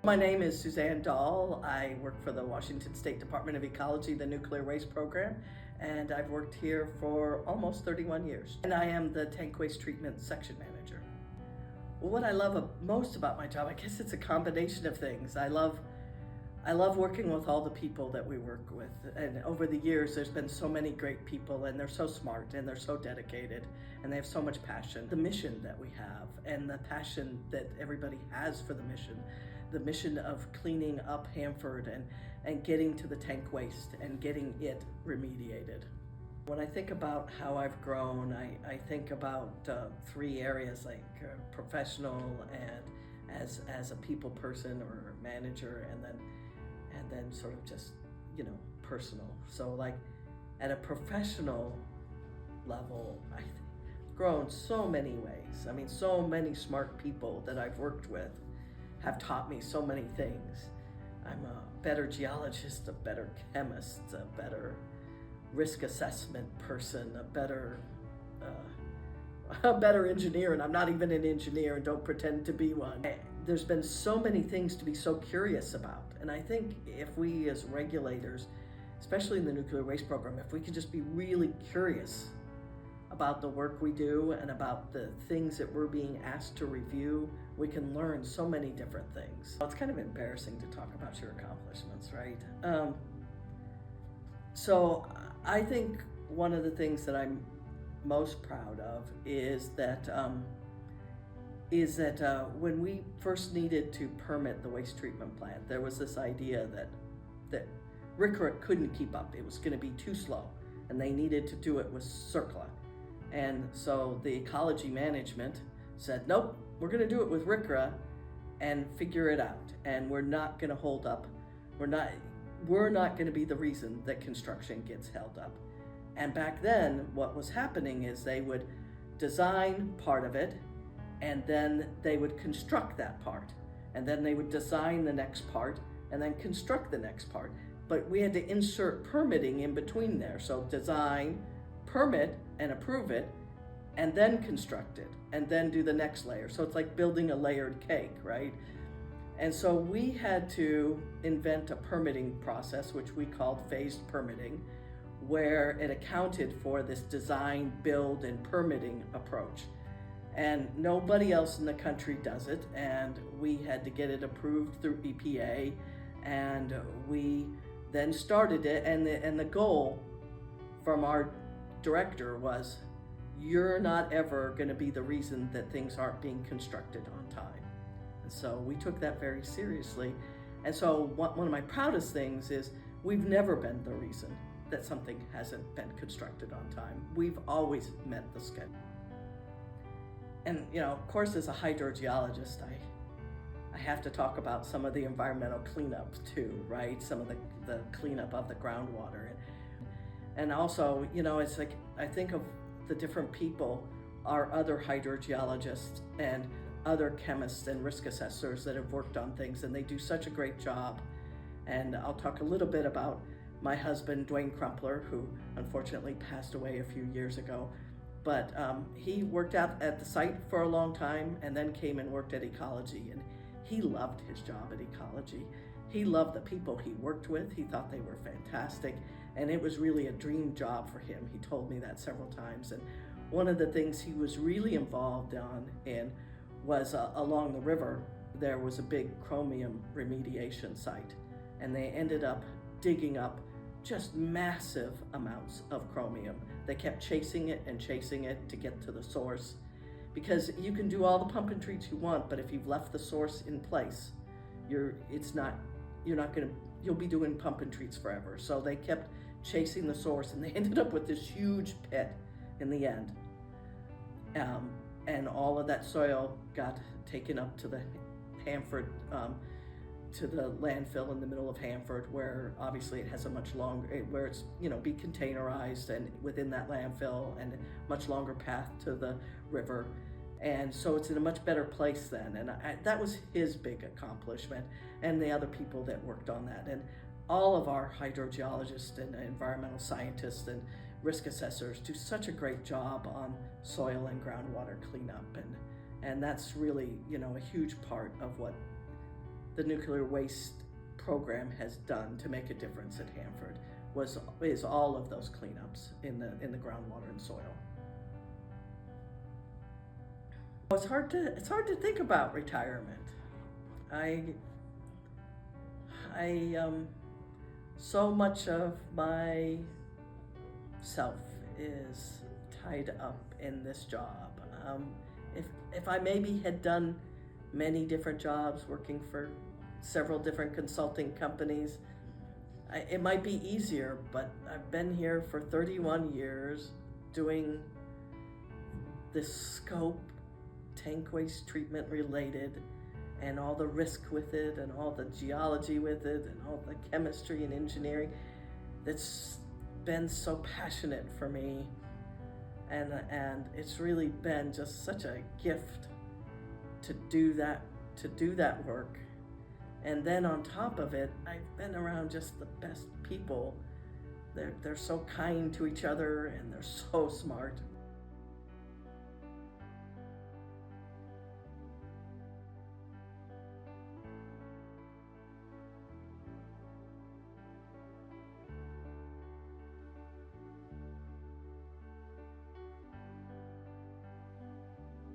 My name is Suzanne Dahl. I work for the Washington State Department of Ecology, the Nuclear Waste Program, and I've worked here for almost 31 years. And I am the Tank Waste Treatment Section Manager. Well, what I love most about my job, I guess it's a combination of things. I love working with all the people that we work with. And over the years, there's been so many great people, and they're so smart, and they're so dedicated, and they have so much passion. The mission that we have, and the passion that everybody has for the mission of cleaning up Hanford and getting to the tank waste and getting it remediated. When I think about how I've grown, I think about three areas, like professional and as a people person or a manager, and then sort of just, personal. So like at a professional level, I've grown so many ways. I mean, so many smart people that I've worked with have taught me so many things. I'm a better geologist, a better chemist, a better risk assessment person, a better engineer, and I'm not even an engineer and don't pretend to be one. There's been so many things to be so curious about, and I think if we as regulators, especially in the nuclear waste program, if we could just be really curious about the work we do and about the things that we're being asked to review, we can learn so many different things. It's kind of embarrassing to talk about your accomplishments, right? So I think one of the things that I'm most proud of is that when we first needed to permit the waste treatment plant, there was this idea that RCRA couldn't keep up. It was going to be too slow, and they needed to do it with CERCLA. And so the ecology management said, nope, we're going to do it with RCRA and figure it out. And we're not going to hold up. We're not going to be the reason that construction gets held up. And back then, what was happening is they would design part of it, and then they would construct that part. And then they would design the next part, and then construct the next part. But we had to insert permitting in between there. So design, permit and approve it, and then construct it, and then do the next layer. So it's like building a layered cake, right? And so we had to invent a permitting process, which we called phased permitting, where it accounted for this design, build, and permitting approach. And nobody else in the country does it, and we had to get it approved through EPA, and we then started it, and the goal from our director was, you're not ever going to be the reason that things aren't being constructed on time. And so we took that very seriously. And so one of my proudest things is we've never been the reason that something hasn't been constructed on time. We've always met the schedule. And of course, as a hydrogeologist, I have to talk about some of the environmental cleanup too, right? Some of the cleanup of the groundwater. And also, it's like, I think of the different people, our other hydrogeologists and other chemists and risk assessors that have worked on things, and they do such a great job. And I'll talk a little bit about my husband, Dwayne Crumpler, who unfortunately passed away a few years ago. But he worked out at the site for a long time and then came and worked at ecology. And he loved his job at ecology. He loved the people he worked with. He thought they were fantastic. And it was really a dream job for him. He told me that several times. And one of the things he was really involved in was along the river, there was a big chromium remediation site. And they ended up digging up just massive amounts of chromium. They kept chasing it to get to the source. Because you can do all the pump and treats you want, but if you've left the source in place, you'll be doing pump and treats forever. So they kept chasing the source, and they ended up with this huge pit in the end. And all of that soil got taken up to the Hanford, to the landfill in the middle of Hanford, where obviously it has a much longer, where it's, be containerized and within that landfill, and a much longer path to the river. And so it's in a much better place then. And that was his big accomplishment, and the other people that worked on that. And all of our hydrogeologists and environmental scientists and risk assessors do such a great job on soil and groundwater cleanup, and that's really, a huge part of what the nuclear waste program has done to make a difference at Hanford is all of those cleanups in the groundwater and soil. It's hard to think about retirement. So much of my self is tied up in this job. If I maybe had done many different jobs, working for several different consulting companies, it might be easier, but I've been here for 31 years doing this scope, tank waste treatment related, and all the risk with it, and all the geology with it, and all the chemistry and engineering that's been so passionate for me. And it's really been just such a gift to do that work. And then on top of it, I've been around just the best people. They're so kind to each other, and they're so smart.